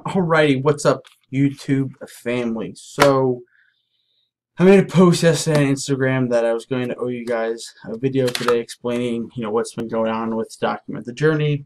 Alrighty, what's up, YouTube family? So, I made a post yesterday on Instagram that I was going to owe you guys a video today explaining, what's been going on with Document the Journey,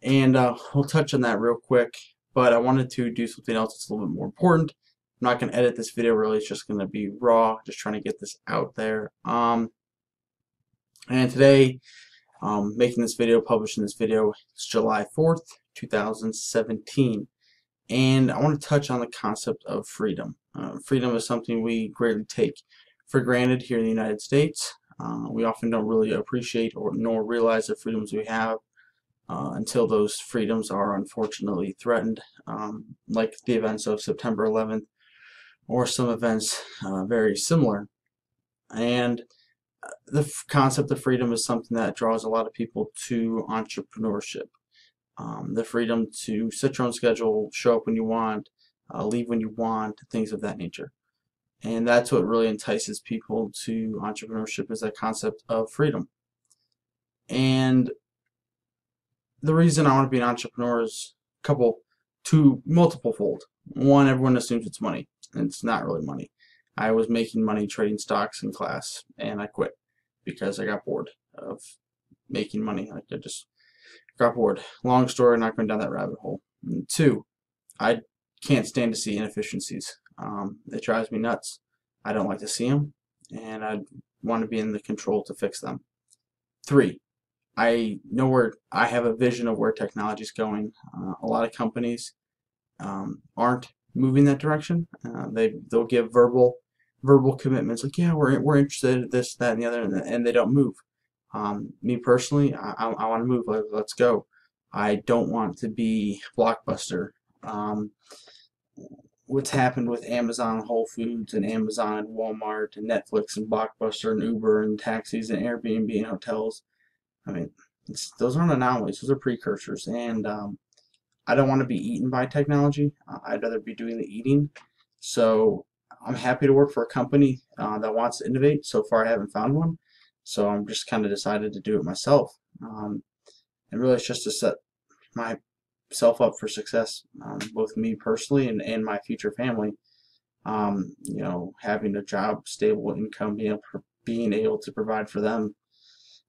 and we'll touch on that real quick. But I wanted to do something else that's a little bit more important. I'm not going to edit this video really; it's just going to be raw, just trying to get this out there. And today, making this video, publishing this video, it's July 4th, 2017. And I want to touch on the concept of freedom. Freedom is something we greatly take for granted here in the United States. We often don't really appreciate or nor realize the freedoms we have until those freedoms are unfortunately threatened, like the events of September 11th or some events very similar. And the concept of freedom is something that draws a lot of people to entrepreneurship. The freedom to set your own schedule, show up when you want, leave when you want, things of that nature. And that's what really entices people to entrepreneurship, is that concept of freedom. And the reason I want to be an entrepreneur is multiple fold. One, everyone assumes it's money, and it's not really money. I was making money trading stocks in class, and I quit because I got bored of making money. I just got bored. Long story, not going down that rabbit hole. And two, I can't stand to see inefficiencies. It drives me nuts. I don't like to see them, and I want to be in the control to fix them. Three, I have a vision of where technology is going. A lot of companies aren't moving that direction. They'll give verbal commitments like, yeah, we're interested in this, that, and the other, and they don't move. Me personally, I want to move. Let's go. I don't want to be Blockbuster. What's happened with Amazon, Whole Foods, and Amazon, and Walmart, and Netflix, and Blockbuster, and Uber, and taxis, and Airbnb, and hotels. I mean, those aren't anomalies. Those are precursors. And I don't want to be eaten by technology. I'd rather be doing the eating. So I'm happy to work for a company that wants to innovate. So far, I haven't found one. So I'm just kind of decided to do it myself. And really it's just to set myself up for success, both me personally and my future family. Having a job, stable income, being able to provide for them.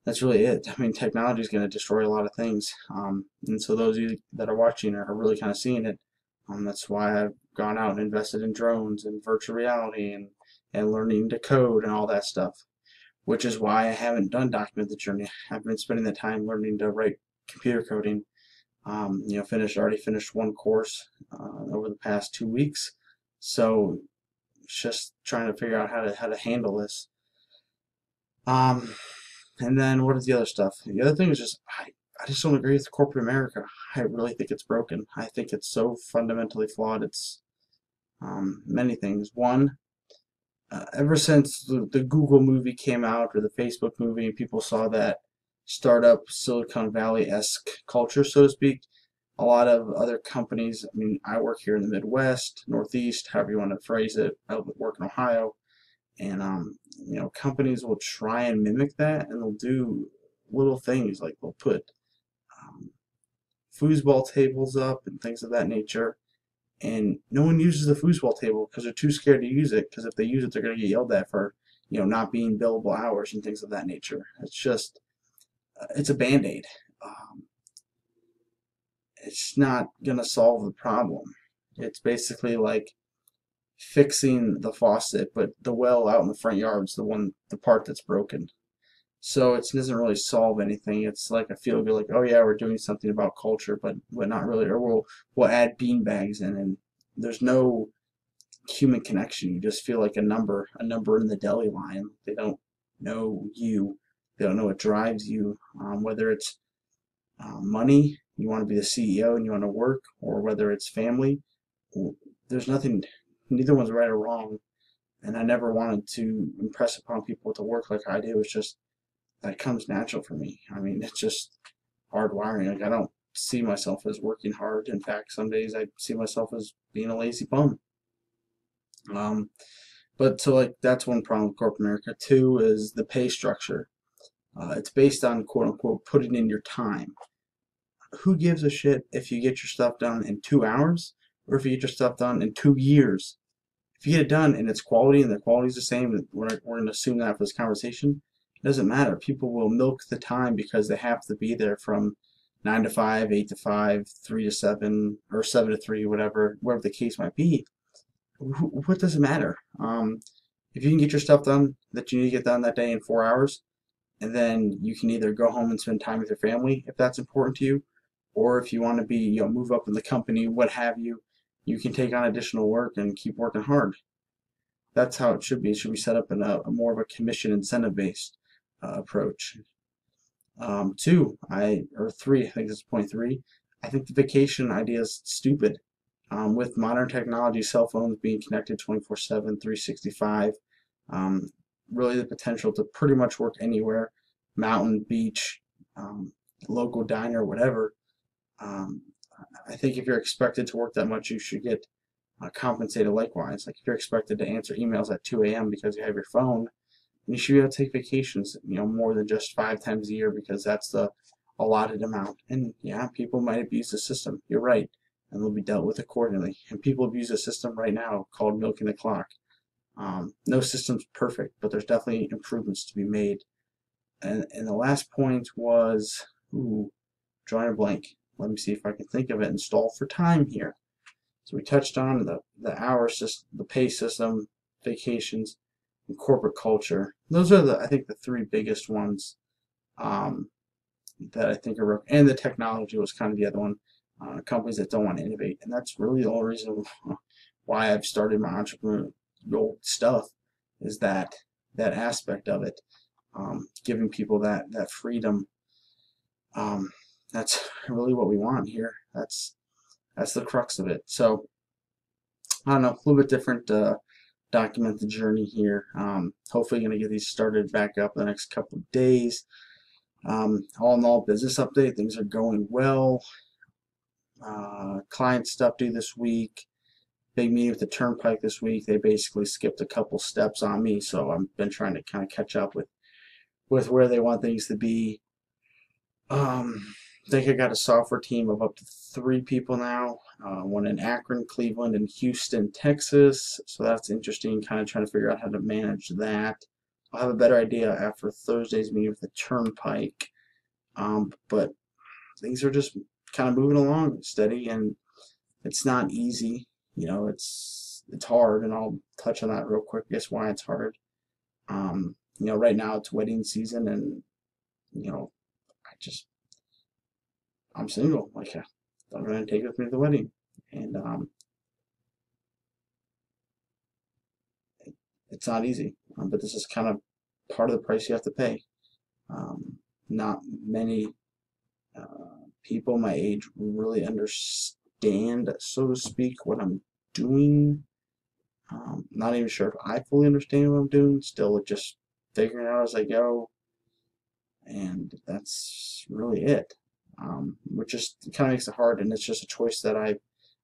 That's really it. I mean, technology is going to destroy a lot of things. And so those of you that are watching are really kind of seeing it. That's why I've gone out and invested in drones and virtual reality and learning to code and all that stuff, which is why I haven't done Document the Journey. I've been spending the time learning to write computer coding. Already finished one course over the past 2 weeks. So it's just trying to figure out how to handle this. And then what is the other stuff? The other thing is just I just don't agree with corporate America. I really think it's broken. I think it's so fundamentally flawed. It's many things. One, ever since the Google movie came out, or the Facebook movie, and people saw that startup Silicon Valley-esque culture, so to speak, a lot of other companies, I mean, I work here in the Midwest, Northeast, however you want to phrase it. I work in Ohio, and companies will try and mimic that, and they'll do little things like they'll put foosball tables up and things of that nature. And no one uses the foosball table because they're too scared to use it, because if they use it, they're going to get yelled at for, not being billable hours and things of that nature. It's just, it's a Band-Aid. It's not going to solve the problem. It's basically like fixing the faucet, but the well out in the front yard is the part that's broken. So it doesn't really solve anything. It's like a feel good, like, oh yeah, we're doing something about culture, but not really. Or we'll add bean bags in, and there's no human connection. You just feel like a number in the deli line. They don't know you. They don't know what drives you. Whether it's money, you want to be the CEO and you want to work, or whether it's family. There's nothing. Neither one's right or wrong. And I never wanted to impress upon people to work like I do. It's just that comes natural for me. I mean, it's just hardwiring. Like, I don't see myself as working hard. In fact, some days I see myself as being a lazy bum. But so, like, that's one problem with corporate America. Two is the pay structure. It's based on, quote unquote, putting in your time. who gives a shit if you get your stuff done in 2 hours or if you get your stuff done in 2 years? If you get it done and it's quality and the quality is the same, we're going to assume that for this conversation. It doesn't matter. People will milk the time because they have to be there from 9 to 5, 8 to 5, 3 to 7, or 7 to 3, whatever the case might be. What does it matter? If you can get your stuff done that you need to get done that day in 4 hours, and then you can either go home and spend time with your family if that's important to you, or if you want to be, move up in the company, what have you, you can take on additional work and keep working hard. That's how it should be. It should be set up in a more of a commission incentive based approach. Three, I think this is point 3. I think the vacation idea is stupid. With modern technology, cell phones being connected 24/7, 365, really the potential to pretty much work anywhere, mountain, beach, local diner, whatever. I think if you're expected to work that much, you should get compensated likewise. Like if you're expected to answer emails at 2 a.m. because you have your phone, you should be able to take vacations, more than just 5 times a year because that's the allotted amount. And yeah, people might abuse the system. You're right. And they'll be dealt with accordingly. And people abuse a system right now called milking the clock. No system's perfect, but there's definitely improvements to be made. And the last point was, drawing a blank. Let me see if I can think of it and stall for time here. So we touched on the hour system, the pay system, vacations, and corporate culture. Those are I think the 3 biggest ones that I think are, and the technology was kind of the other one. Companies that don't want to innovate, and that's really the only reason why I've started my entrepreneurial stuff, is that aspect of it, giving people that freedom. That's really what we want here. That's the crux of it. So I don't know, a little bit different. Document the journey here. Hopefully going to get these started back up in the next couple of days. All in all, business update, things are going well. Client stuff due this week. Big meeting with the Turnpike this week. They basically skipped a couple steps on me, so I've been trying to kind of catch up with where they want things to be. I think I got a software team of up to 3 people now. One in Akron, Cleveland, and Houston, Texas. So that's interesting, kind of trying to figure out how to manage that. I'll have a better idea after Thursday's meeting with the Turnpike. But things are just kind of moving along steady, and it's not easy. It's hard, and I'll touch on that real quick. Guess why it's hard. Right now it's wedding season, and I'm single. Like I'm gonna take it with me to the wedding, and it's not easy. But this is kind of part of the price you have to pay. Not many people my age really understand, so to speak, what I'm doing. Not even sure if I fully understand what I'm doing. Still just figuring it out as I go, and that's really it. Which just kind of makes it hard, and it's just a choice that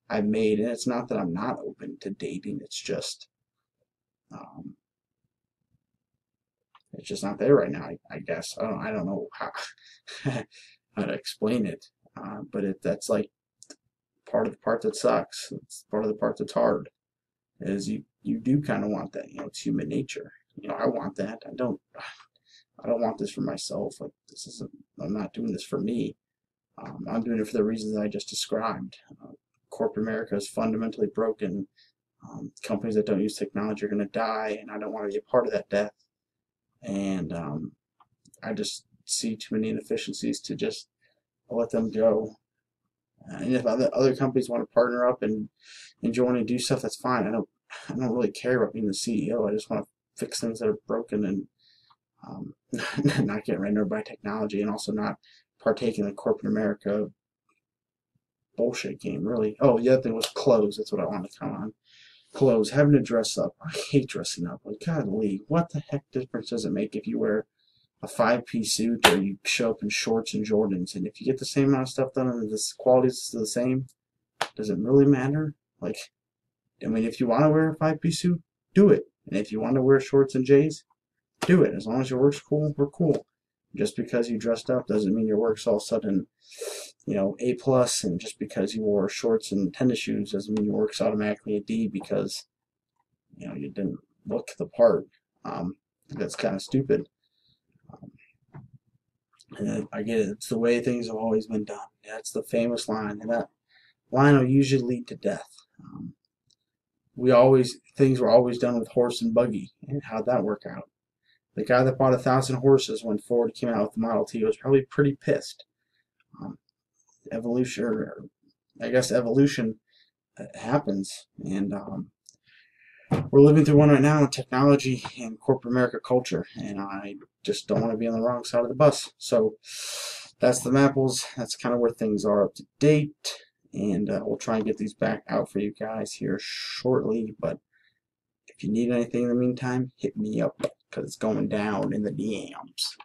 I've made, and it's not that I'm not open to dating. It's just not there right now. I guess I don't know how how to explain it, but that's like part of the part that sucks. It's part of the part that's hard. Is you do kind of want that. It's human nature. I want that. I don't want this for myself. Like I'm not doing this for me. I'm doing it for the reasons that I just described. Corporate America is fundamentally broken. Companies that don't use technology are going to die, and I don't want to be a part of that death. And I just see too many inefficiencies to just let them go. And if other companies want to partner up and join and do stuff, that's fine. I don't really care about being the CEO. I just want to fix things that are broken and not get rendered by technology, and also not partake in the corporate America bullshit game, really. Oh, the other thing was clothes. That's what I want to comment on. Clothes, having to dress up. I hate dressing up. Like, golly, what the heck difference does it make if you wear a 5-piece suit or you show up in shorts and Jordans? And if you get the same amount of stuff done and the quality is the same, does it really matter? Like, I mean, if you want to wear a 5-piece suit, do it. And if you want to wear shorts and J's, do it. As long as your work's cool, we're cool. Just because you dressed up doesn't mean your work's all of a sudden you know, A plus, and just because you wore shorts and tennis shoes doesn't mean your work's automatically a D because, you know, you didn't look the part. That's kind of stupid. And I get it. It's the way things have always been done. That's the famous line, and that line will usually lead to death. Things were always done with horse and buggy, and how'd that work out? The guy that bought 1,000 horses when Ford came out with the Model T was probably pretty pissed. Evolution, or I guess evolution happens, and we're living through one right now in technology and corporate America culture, and I just don't want to be on the wrong side of the bus. So that's the Mapples. That's kind of where things are up to date, and we'll try and get these back out for you guys here shortly. But if you need anything in the meantime, hit me up because it's going down in the DMs.